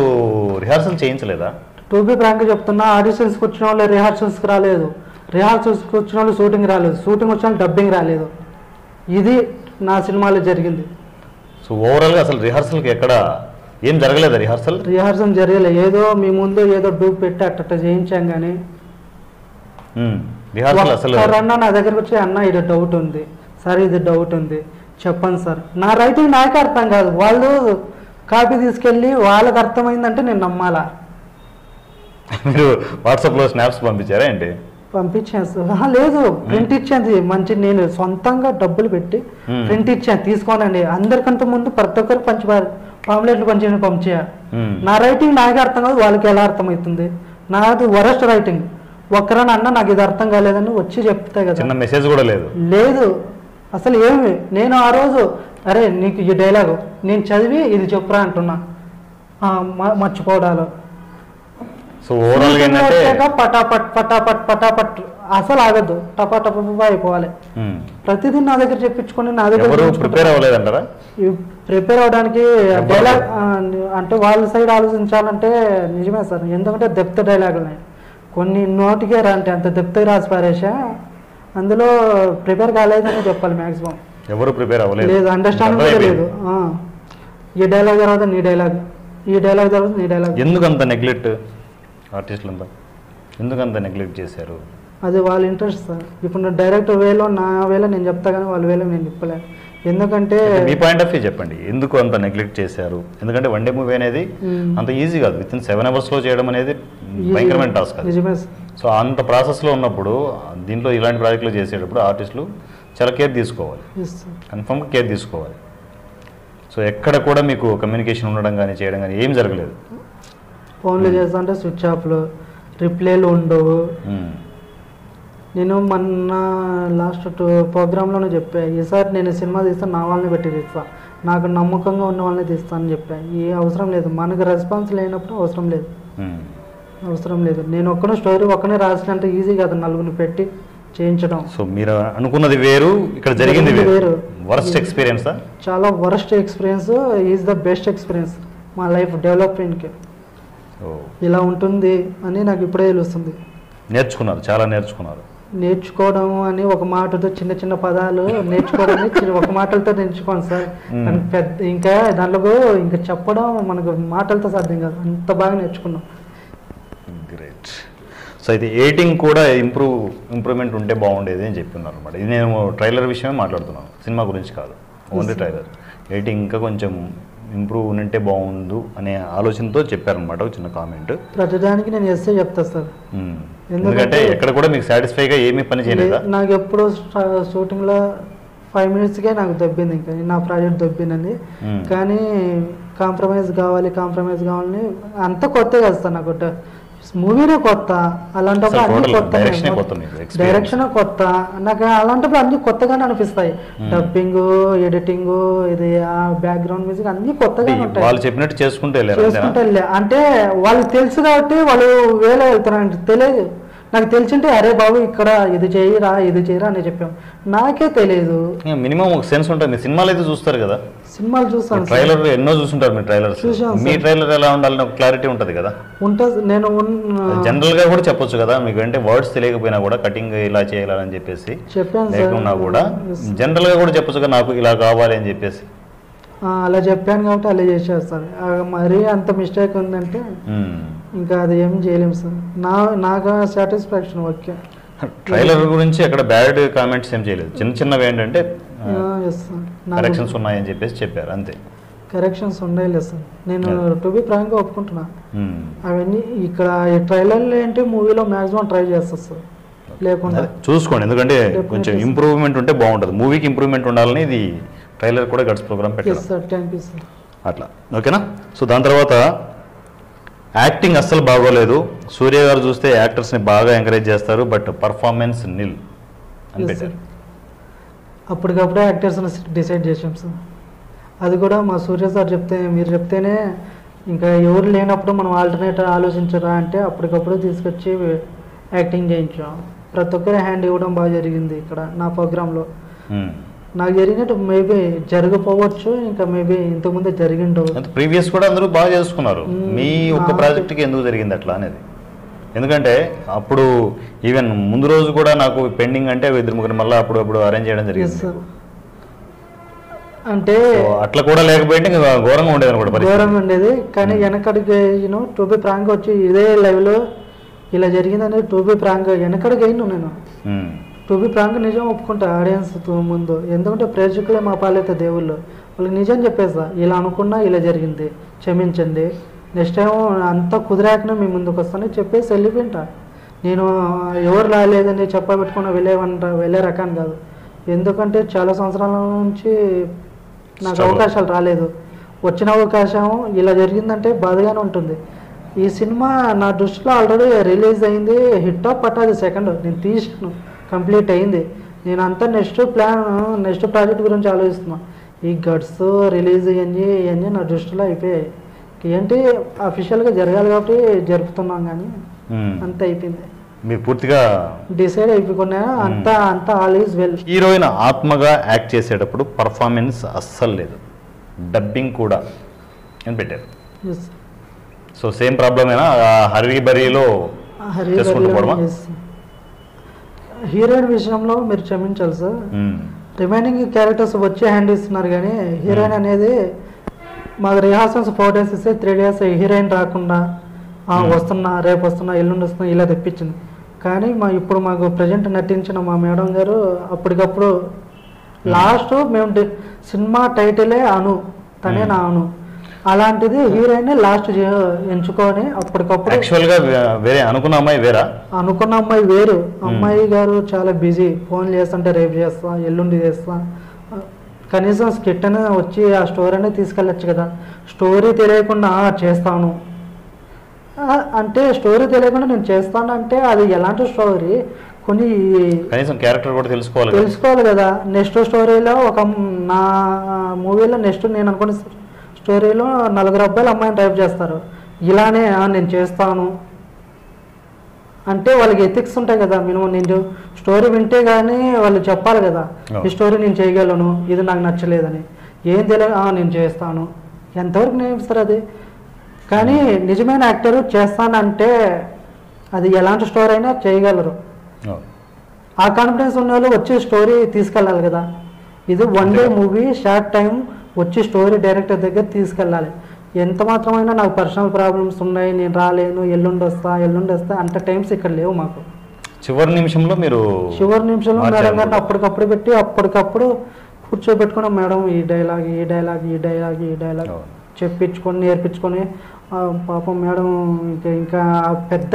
రిహార్సల్ చేయించలేదా? టు బి ఫ్రాంక్గా చెప్తున్నా, ఆడిషన్స్కి వచ్చిన వాళ్ళు రిహార్సల్స్కి రాలేదు, రిహార్సల్స్కి వచ్చిన వాళ్ళు షూటింగ్ రాలేదు, షూటింగ్ వచ్చిన వాళ్ళు డబ్బింగ్ రాలేదు. ఇది నా సినిమాలో జరిగింది. సో ఓవరాల్గా అసలు రిహార్సల్కి ఎక్కడ ఏం జరగలేదా? రిహార్సల్ జరగలేదు. ఏదో మీ ముందు ఏదో డూప్ పెట్టి అట్ట చేయించాం కానీ అన్న నా దగ్గరకు వచ్చి అన్న ఇది డౌట్ ఉంది సార్, ఇది డౌట్ ఉంది చెప్పండి సార్. నా రైటింగ్ నాకే అర్థం కాదు, వాళ్ళు కాపీ తీసుకెళ్ళి వాళ్ళకి అర్థమైందంటే నేను నమ్మాలా? మీరు వాట్సాప్లో స్నాప్స్ పంపించారా ఏంటి? పంపించాను సార్. లేదు, ప్రింట్ ఇచ్చాను మంచి, నేను సొంతంగా డబ్బులు పెట్టి ప్రింట్ ఇచ్చాను, తీసుకోనండి. అందరికంటే ముందు ప్రతి ఒక్కరు పాంప్లెట్లు పంచేయ. నా రైటింగ్ నాకే అర్థం కాదు, వాళ్ళకి ఎలా అర్థమవుతుంది? నాది వరస్ట్ రైటింగ్. ఒక్కరని అన్న నాకు ఇది అర్థం కాలేదని వచ్చి చెప్తే కదా, చిన్న మెసేజ్ కూడా లేదు. లేదు అసలు ఏమి. నేను ఆ రోజు అరే నీకు ఈ డైలాగు నేను చదివి ఇది చెప్పురా అంటున్నా, మర్చిపోవడాలు. సో ఓవరాల్ గా ఏంటంటే పటాపట్ పటాపట్ పటాపట్ అసలు ఆగద్దు, టపా టపా అయిపోవాలి. ప్రతిదీ నా దగ్గర చెప్పించుకొని నా దగ్గర ప్రిపేర్ అవ్వలేదంటారా? ప్రిపేర్ అవడానికి డైలాగ్ అంటే వాళ్ళ సైడ్ ఆలోచించాలంటే నిజమే సార్. ఎందుకంటే డెప్త్ డైలాగులు ఉన్నాయి కొన్ని, నోటికే అంటే అంత డెప్త్ రాసి పారేసా, అందులో ప్రిపేర్ కాలేదని చెప్పాలి. మ్యాక్సిమం ఎవరు ప్రిపేర్ అవ్వలేదు, లేదు, అండర్స్టాండింగ్ కూడా లేదు. ఈ డైలాగ్ తర్వాత నీ డైలాగ్, ఈ డైలాగ్ తర్వాత నీ డైలాగ్. ఎందుకంత నెగ్లెక్ట్ ఆర్టిస్టులంతా, ఎందుకంత నెగ్లెక్ట్ చేశారు? అది వాళ్ళ ఇంట్రెస్ట్ సార్. ఇప్పుడు డైరెక్టర్ వేలో నా వేలో నేను చెప్తా కానీ వాళ్ళ వేలో నేను చెప్పలేను. ఎందుకంటే మీ పాయింట్ ఆఫ్ వ్యూ చెప్పండి, ఎందుకు అంత నెగ్లెక్ట్ చేశారు? ఎందుకంటే వన్ డే మూవీ అనేది అంత ఈజీ కాదు, విత్ ఇన్ 7 hours లో చేయడం అనేది భయంకరమైన టాస్క్ అది. సో అంత ప్రాసెస్లో ఉన్నప్పుడు దీంట్లో ఇలాంటి ప్రాజెక్టులు చేసేటప్పుడు ఆర్టిస్టులు చాలా కేర్ తీసుకోవాలి, కన్ఫర్మ్గా కేర్ తీసుకోవాలి. సో ఎక్కడ కూడా మీకు కమ్యూనికేషన్ ఉండడం కానీ చేయడం కానీ ఏం జరగలేదు. ఫోన్లు చేస్తా అంటే స్విచ్ ఆఫ్లు, రిప్లైలు ఉండవు. నేను మొన్న లాస్ట్ ప్రోగ్రాంలోనే చెప్పా, ఈసారి నేను సినిమా తీస్తాను నా వాళ్ళని పెట్టి తీస్తాను, నాకు నమ్మకంగా ఉన్న వాళ్ళని తీస్తానని చెప్పా. ఏ అవసరం లేదు, మనకు రెస్పాన్స్ లేనప్పుడు అవసరం లేదు. నేను ఒక్కనే స్టోరీ ఒక్కనే రాసినంత ఈజీ కాదు నలుగురిని పెట్టి చేయించడం. సో మీరు అనుకున్నది వేరు, ఇక్కడ జరిగింది వేరు. Worst experience? చాలా worst experience. Is the best experience మా లైఫ్ డెవలప్మెంట్కి. ఇలా ఉంటుంది అని నాకు ఇప్పుడే తెలుస్తుంది. నేర్చుకున్నారు, చాలా నేర్చుకున్నారు. నేర్చుకోవడం అని ఒక మాటతో చిన్న చిన్న పదాలు నేర్చుకోవడం ఒక మాటలతో నేర్చుకోండి సార్. పెద్ద ఇంకా దాంట్లో ఇంకా చెప్పడం మనకు మాటలతో సాధ్యం కాదు, అంత బాగా నేర్చుకున్నాం. గ్రేట్. సో అయితే ఎడిటింగ్ కూడా ఇంప్రూవ్మెంట్ ఉంటే బాగుండేది అని చెప్తున్నారు అనమాట. ఇది నేను ట్రైలర్ విషయమే మాట్లాడుతున్నాను, సినిమా గురించి కాదు, ఓన్లీ ట్రైలర్. ఎడిటింగ్ ఇంకా కొంచెం ఇంప్రూవ్ ఉంటే బాగుండు అనే ఆలోచనతో చెప్పారనమాట, ఒక చిన్న కామెంట్. ప్రతిదానికి నేను ఎస్ఏ చెప్తా సార్. ఎందుకంటే ఎక్కడ కూడా మీకు సాటిస్ఫైగా ఏమీ పని చేయలేదా? నాకు ఎప్పుడు షూటింగ్లో 5 minutesకే నాకు దొబ్బింది, ఇంకా నా ప్రాజెక్ట్ దొబ్బిందని. కానీ కాంప్రమైజ్ కావాలని అంత కొత్త కదా సార్. నాకు మూవీనే కొత్త, అలాంటప్పుడు అన్ని కొత్త, డైరెక్షన్ కొత్త. నాకు అలాంటప్పుడు అన్ని కొత్తగానే అనిపిస్తాయి. డబ్బింగ్, ఎడిటింగ్, ఇది బ్యాక్గ్రౌండ్ మ్యూజిక్ అన్ని కొత్తగా ఉంటాయి. వాళ్ళు చెప్పినట్టు చేసుకుంటే అంటే వాళ్ళకి తెలుసు కాబట్టి వాళ్ళు వేరే వెళ్తారంటే తెలియదు. నాకు తెలిసింటే అరే బాబు ఇక్కడ ఇది చేయరా అని చెప్పాం. నాకే తెలియదు. మినిమం ఒక సెన్స్ ఉంటుంది. సినిమాలు అయితే చూస్తారు కదా, సినిమాలు చూస్తాను, ట్రైలర్ ఎన్నో చూస్తుంటారు. మీ ట్రైలర్స్, మీ ట్రైలర్ ఎలా ఉండాలని ఒక క్లారిటీ ఉంటుంది కదా. ఉంటుంది. నేను జనరల్ గా కూడా చెప్పొచ్చు కదా, మీకు అంటే వర్డ్స్ తెలియకపోయినా కూడా కటింగ్ ఇలా చేయాలని చెప్పేసి లేకున్నా కూడా జనరల్ గా కూడా చెప్పొచ్చు కదా, నాకు ఇలా కావాలి అని చెప్పేసి. అలా చెప్పాను కాబట్టి అలా చేసేస్తారు. మరీ అంత మిస్టేక్ ఉందంటే ఇంకా అది ఏం చేయలేము సార్. నాకు సాటిస్ఫాక్షన్ ఓకే. ట్రైలర్ గురించి అక్కడ బ్యాడ్ కామెంట్స్ ఏం చేయలేదు, చిన్నవి ఏంటంటే కరెక్షన్స్ ఉన్నాయని చెప్పేసి చెప్పారు అంతే. కరెక్షన్స్ ఉండలేదు సార్. నేను టు బి ఫ్రాంక్గా ఒప్పుకుంటున్నా. అవన్నీ ఇక్కడ ట్రైలర్లు ఏంటి మూవీలో మ్యాక్సిమం ట్రై చేస్తారు సార్. లేకుండా చూసుకోండి, ఎందుకంటే కొంచెం ఇంప్రూవ్మెంట్ ఉంటే బాగుంటుంది. మూవీకి ఇంప్రూవ్మెంట్ ఉండాలని ఇది ట్రైలర్ కూడా గట్స్ ప్రోగ్రామ్ పెట్టారు అట్లా. ఓకేనా? సో దాని తర్వాత యాక్టింగ్ అస్సలు బాగోలేదు. సూర్య గారు చూస్తే యాక్టర్స్ని బాగా ఎంకరేజ్ చేస్తారు, బట్ పర్ఫార్మెన్స్ నిల్ అని పెట్టారు. అప్పటికప్పుడే యాక్టర్స్ని డిసైడ్ చేసాం సార్. అది కూడా మా సూర్య సార్ మీరు చెప్తేనే, ఇంకా ఎవరు లేనప్పుడు మనం ఆల్టర్నేటర్ ఆలోచించరా అంటే అప్పటికప్పుడు తీసుకొచ్చి యాక్టింగ్ చేయించాం. ప్రతి ఒక్కరి హ్యాండ్ ఇవ్వడం బాగా జరిగింది ఇక్కడ నా ప్రోగ్రాంలో. నాకు జరిగినట్టు మేబీ జరగపోవచ్చు, ఇంకా మేబీ ఇంతకుముందే జరిగిండవు. ప్రీవియస్ కూడా అందరూ బాగా చేసుకున్నారు. మీ ఒక్క ప్రాజెక్ట్కి ఎందుకు జరిగింది అట్లా అనేది? ఎందుకంటే అప్పుడు ఈవెన్ ముందు రోజు కూడా నాకు పెండింగ్ అంటే 2-3 మళ్ళీ అప్పుడు అరేంజ్ చేయడం జరిగింది. అంటే అట్లా కూడా లేకపోయింటే ఘోరంగా ఉండేది అనమాట. ఘోరంగా ఉండేది. కానీ వెనకడికి టు బి ఫ్రాంక్ వచ్చి ఇదే లైవ్లో ఇలా జరిగిందనేది టు బి ఫ్రాంక్ వెనకడికి అయినా నేను టు బి ఫ్రాంక్ నిజం ఒప్పుకుంటా ఆడియన్స్ ముందు. ఎందుకంటే ప్రేక్షకులే మా పాలైతే దేవుళ్ళు, వాళ్ళకి నిజం చెప్పేస్తా. ఇలా అనుకున్నా ఇలా జరిగింది, క్షమించండి, నెక్స్ట్ టైం అంతా కుదిరాకనే మీ ముందుకు వస్తానని చెప్పేసి వెళ్ళిపోయింటా. నేను ఎవరు రాలేదని చెప్పబెట్టుకుని వెళ్ళే రకాన్ని కాదు. ఎందుకంటే చాలా సంవత్సరాల నుంచి నాకు అవకాశాలు రాలేదు. వచ్చిన అవకాశం ఇలా జరిగిందంటే బాధగానే ఉంటుంది. ఈ సినిమా నా దృష్టిలో ఆల్రెడీ రిలీజ్ అయింది, హిట్ ఆఫ్ పట్టాది సెకండ్ నేను తీసాను, కంప్లీట్ అయింది. నేను అంతా నెక్స్ట్ ప్రాజెక్ట్ గురించి ఆలోచిస్తున్నా. ఈ గడ్స్ రిలీజ్ ఇవన్నీ నా దృష్టిలో అయిపోయాయి. ఏంటి అఫీషియల్గా జరగాలి కాబట్టి జరుపుతున్నాం, కానీ అంత అయిపోయింది. మీరు పూర్తిగా డిసైడ్ అయిపోయినా అంతా ఆల్ ఈజ్ వెల్. హీరోయిన్ ఆత్మగా యాక్ట్ చేసేటప్పుడు పర్ఫార్మెన్స్ అస్సలు లేదు, డబ్బింగ్ కూడా అని పెట్టారు. సో సేమ్ ప్రాబ్లమేనా హరీ బరీలో హీరోయిన్ విషయంలో మీరు క్షమించాలి సార్. రిమైనింగ్ క్యారెక్టర్స్ వచ్చే హ్యాండ్ ఇస్తున్నారు, కానీ హీరోయిన్ అనేది మాకు రిహార్సల్స్ 4 days ఇస్తే 3 days హీరోయిన్ రాకుండా వస్తున్నా, రేపు వస్తున్నా, ఎల్లుండి వస్తున్నా ఇలా తెప్పించింది. కానీ ఇప్పుడు మాకు ప్రజెంట్ నటించిన మా మేడం గారు అప్పటికప్పుడు లాస్ట్ మేము సినిమా టైటిలే అను, తనే నా అను, అలాంటిది హీరోయిన్ లాస్ట్ ఎంచుకొని అప్పటికప్పుడు వేరే అనుకున్న అమ్మాయి వేరా, అనుకున్న అమ్మాయి వేరు. అమ్మాయి గారు చాలా బిజీ, ఫోన్ చేస్తుంటే రేపు చేస్తా, ఎల్లుండి చేస్తా, కనీసం స్కిట్ అనే వచ్చి ఆ స్టోరీ అనేది తీసుకెళ్ళచ్చు కదా. స్టోరీ తెలియకుండా చేస్తాను అంటే, స్టోరీ తెలియకుండా నేను చేస్తాను అంటే అది ఎలాంటి స్టోరీ, కొన్ని కనీసం క్యారెక్టర్ కూడా తెలుసుకోవాలి కదా. నెక్స్ట్ స్టోరీలో నా మూవీలో నెక్స్ట్ నేను అనుకున్న స్టోరీలో 4 అబ్బాయిలు అమ్మాయిని డ్రైవ్ చేస్తారు. ఇలానే నేను చేస్తాను అంటే వాళ్ళకి ఎథిక్స్ ఉంటాయి కదా. మినిమం నేను స్టోరీ వింటే కానీ వాళ్ళు చెప్పాలి కదా, ఈ స్టోరీ నేను చేయగలను, ఇది నాకు నచ్చలేదని. ఏం తెలియదు నేను చేస్తాను, ఎంతవరకు నేర్పిస్తారు అది. కానీ నిజమైన యాక్టర్ చేస్తానంటే అది ఎలాంటి స్టోరీ అయినా చేయగలరు. ఆ కాన్ఫిడెన్స్ ఉన్న వాళ్ళు వచ్చి స్టోరీ తీసుకెళ్ళాలి కదా. ఇది 1 day మూవీ, షార్ట్ టైం, వచ్చి స్టోరీ డైరెక్టర్ దగ్గర తీసుకెళ్ళాలి. ఎంత మాత్రమైనా నాకు పర్సనల్ ప్రాబ్లమ్స్ ఉన్నాయి, నేను రాలేను, ఎల్లుండి వస్తా అంత టైమ్స్ ఇక్కడ లేవు మాకు. చివరి నిమిషంలో మేడం గారిని అప్పటికప్పుడు పెట్టి అప్పటికప్పుడు కూర్చోబెట్టుకుని మేడం ఈ డైలాగ్ చెప్పించుకొని నేర్పించుకొని, పాపం మేడం ఇంకా పెద్ద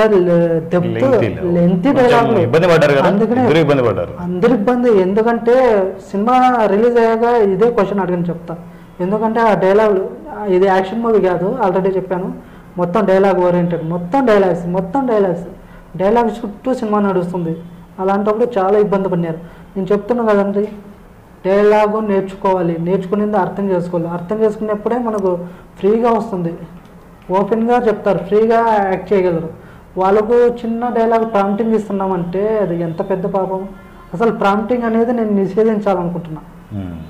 లెంతీ డైలాగులు, అందుకనే అందరు ఇబ్బంది. ఎందుకంటే సినిమా రిలీజ్ అయ్యాక ఇదే క్వశ్చన్ అడిగిన చెప్తా. ఎందుకంటే ఆ డైలాగులు, ఇది యాక్షన్ మూవీ కాదు, ఆల్రెడీ చెప్పాను, మొత్తం డైలాగ్ ఓరియంటెడ్, మొత్తం డైలాగ్స్ చుట్టూ సినిమా నడుస్తుంది. అలాంటప్పుడు చాలా ఇబ్బంది పడినారు. నేను చెప్తున్నాను కదండి, డైలాగు నేర్చుకోవాలి, నేర్చుకునేది అర్థం చేసుకోవాలి. అర్థం చేసుకునేప్పుడే మనకు ఫ్రీగా వస్తుంది, ఓపెన్గా చెప్తారు, ఫ్రీగా యాక్ట్ చేయగలరు. వాళ్ళకు చిన్న డైలాగ్ ప్రాంప్టింగ్ ఇస్తున్నామంటే అది ఎంత పెద్ద పాపం. అసలు ప్రాంప్టింగ్ అనేది నేను నిషేధించాలనుకుంటున్నా.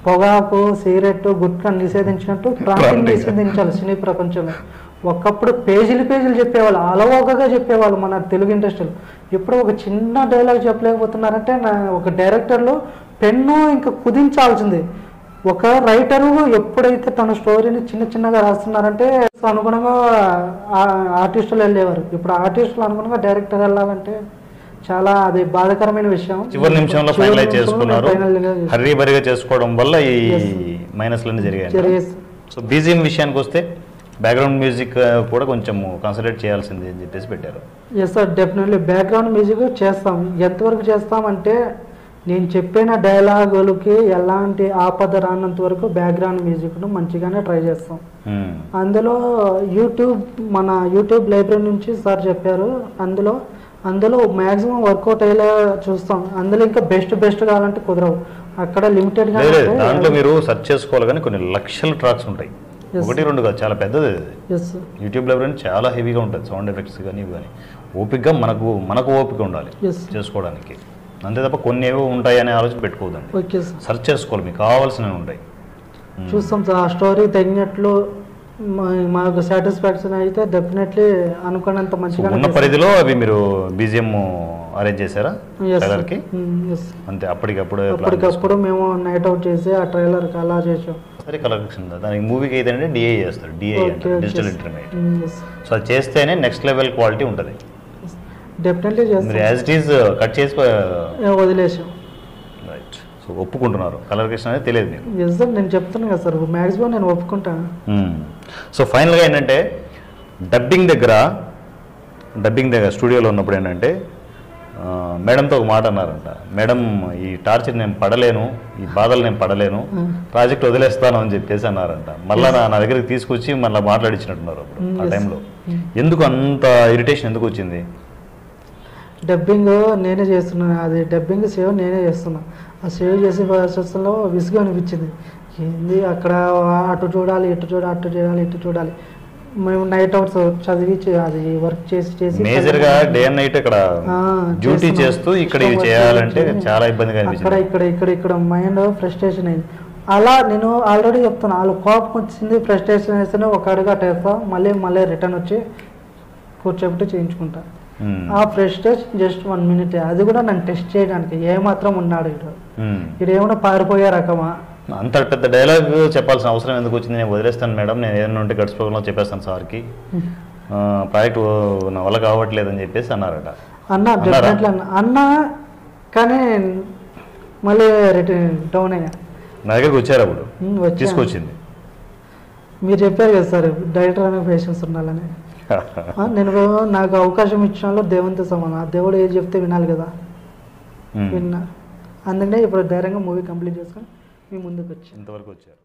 పొగాకు, సిగరెట్, గుట్కా నిషేధించినట్టు ప్రాంప్టింగ్ నిషేధించాలి సినీ ప్రపంచంలో. ఒకప్పుడు పేజీలు చెప్పేవాళ్ళు, అలవోకగా చెప్పేవాళ్ళు మన తెలుగు ఇండస్ట్రీలో. ఇప్పుడు ఒక చిన్న డైలాగ్ చెప్పలేకపోతున్నారంటే ఒక డైరెక్టర్లు పెన్ను ఇంకా కుదించాల్సింది. ఒక రైటరు ఎప్పుడైతే తన స్టోరీని చిన్నగా రాస్తున్నారంటే అనుగుణంగా ఆర్టిస్టులు వెళ్ళేవారు. ఇప్పుడు ఆర్టిస్టులు అనుగుణంగా డైరెక్టర్ వెళ్ళాలంటే చాలా అది బాధాకరమైన విషయం. చివరి నిమిషంలో ఫైనలైజ్ చేసుకున్నారు, హర్రీ బరిగా చేసుకోవడం వల్ల ఈ మైనస్లన్నీ జరిగాయి. సో బీజిఎం విషయానికి వస్తే బ్యాక్గ్రౌండ్ మ్యూజిక్ కూడా కొంచెం కన్సిడర్ చేయాల్సింది అని చెప్పేసి పెట్టారు. Yes sir, definitely background music చేస్తాం. ఎంతవరకు చేస్తామంటే నేను చెప్పిన డైలాగులకి ఎలాంటి ఆపద రానంత వరకు బ్యాక్గ్రౌండ్ మ్యూజిక్ను మంచిగానే ట్రై చేస్తాం. అందులో మన యూట్యూబ్ లైబ్రరీ నుంచి సార్ చెప్పారు, అందులో మ్యాక్సిమం వర్కౌట్ అయ్యేలా చూస్తాం. అందులో ఇంకా బెస్ట్ కావాలంటే కుదరవు, అక్కడ లిమిటెడ్గా. దాంట్లో మీరు సెర్చ్ చేసుకోవాలి, కానీ కొన్ని లక్షల ట్రాక్స్ ఉంటాయి, 1-2 కాదు, చాలా పెద్దది. యూట్యూబ్ లైబ్రరీ చాలా హెవీగా ఉంటుంది, సౌండ్ ఎఫెక్ట్స్ కానీ ఇవి కానీ. ఓపికగా మనకు ఓపిక ఉండాలి చేసుకోవడానికి, అంతే తప్ప కొన్ని ఏవో ఉంటాయి అనే ఆలోచన పెట్టుకోవద్దండి. సెర్చ్ చేసుకోవాలి, మీకు కావాల్సినవి ఉంటాయి, చూస్తాం సార్. ఆ స్టోరీ తగినట్లు మాకు సాటిస్ఫాక్షన్ అయితే డెఫినెట్లీ అనుకున్నంత మంచిగా ఉన్న పరిధిలో అవి మీరు బీజిఎం అరేంజ్ చేశారా ట్రైలర్కి? అంతే, అప్పటికప్పుడు మేము నైట్ అవుట్ చేసి ఆ ట్రైలర్కి అలా చేసాం. సరే, కలెక్షన్ దానికి మూవీకి అయితే డిఏ చేస్తారు, డిఏ డిజిటల్ ఇంటర్మీడియట్. సో అది చేస్తేనే నెక్స్ట్ లెవెల్ క్వాలిటీ ఉంటుంది. డెఫినెట్లీ చేస్తాం. యాజ్ ఇట్ ఈస్ కట్ చేసి వదిలేసాం. రైట్. సో ఒప్పుకుంటున్నారు, కలెక్షన్ అనేది తెలియదు మీకు? ఎస్ సార్, నేను చెప్తున్నాను కదా సార్, మ్యాక్సిమం నేను ఒప్పుకుంటాను. సో ఫైనల్గా ఏంటంటే డబ్బింగ్ దగ్గర స్టూడియోలో ఉన్నప్పుడు ఏంటంటే మేడంతో ఒక మాట అన్నారంట, మేడం ఈ టార్చర్ నేను పడలేను, ఈ బాధలు నేను పడలేను, ప్రాజెక్ట్ వదిలేస్తాను అని చెప్పేసి అన్నారంట. మళ్ళీ నా దగ్గరికి తీసుకొచ్చి మళ్ళీ మాట్లాడించినట్టున్నారు అప్పుడు ఆ టైంలో. ఎందుకు అంత ఇరిటేషన్ ఎందుకు వచ్చింది? డబ్బింగ్ నేనే చేస్తున్నాను, అది డబ్బింగ్ సేవ్ నేనే చేస్తున్నా. ఆ సేవ్ చేసే ప్రాసెస్లో విసుగు అనిపించింది. ఏంది అక్కడ అటు చూడాలి, ఇటు చూడాలి, అటు చూడాలి, ఇటు చూడాలి. మేము నైట్ అవుట్స్ చదివి అది వర్క్ చేసి మేజర్గా డే అండ్ నైట్ ఇక్కడ డ్యూటీ చేస్తూ ఇక్కడ ఇవి చేయాలంటే చాలా ఇబ్బందిగా అనిపించింది. ఇక్కడ మైండ్ ఫ్రస్ట్రేషన్ అయింది. అలా నేను ఆల్రెడీ చెప్తాను, వాళ్ళు కోపం వచ్చింది, ఫ్రస్ట్రేషన్ వేస్తేనే ఒక అడుగు అట్టేస్తా, మళ్ళీ రిటర్న్ వచ్చి కూర్చోబెట్టి చేయించుకుంటా. ఆ ఫ్రస్ట్రేషన్ జస్ట్ 1 minute, అది కూడా నన్ను టెస్ట్ చేయడానికి ఏమాత్రం ఉన్నాడు ఇక్కడ ఏమైనా పారిపోయే రకమా? అంత పెద్ద డైలాగ్ చెప్పాల్సిన అవసరం ఎందుకు వచ్చింది? నేను వదిలేస్తాను మేడం, నేను ఏదైనా ఉంటే గట్స్ ప్రోగ్రాంలో చెప్పేస్తాను సార్కి, ప్రాజెక్ట్ నా వల్ల కావట్లేదని చెప్పేసి అన్నారట. అన్నా కానీ మళ్ళీ రిటర్న్ డౌన్ అయ్యా. నా దగ్గరికి వచ్చారు అప్పుడు తీసుకొచ్చింది. మీరు చెప్పారు కదా సార్ డైరెక్టర్ అనే పేషెన్స్ ఉండాలని. నేను నాకు అవకాశం ఇచ్చిన దేవునితో సమానం. ఆ దేవుడు ఏది చెప్తే వినాలి కదా, విన్నా. అందుకనే ఇప్పుడు ధైర్యంగా మూవీ కంప్లీట్ చేసుకొని మీ ముందుకు వచ్చి ఇంతవరకు వచ్చారు.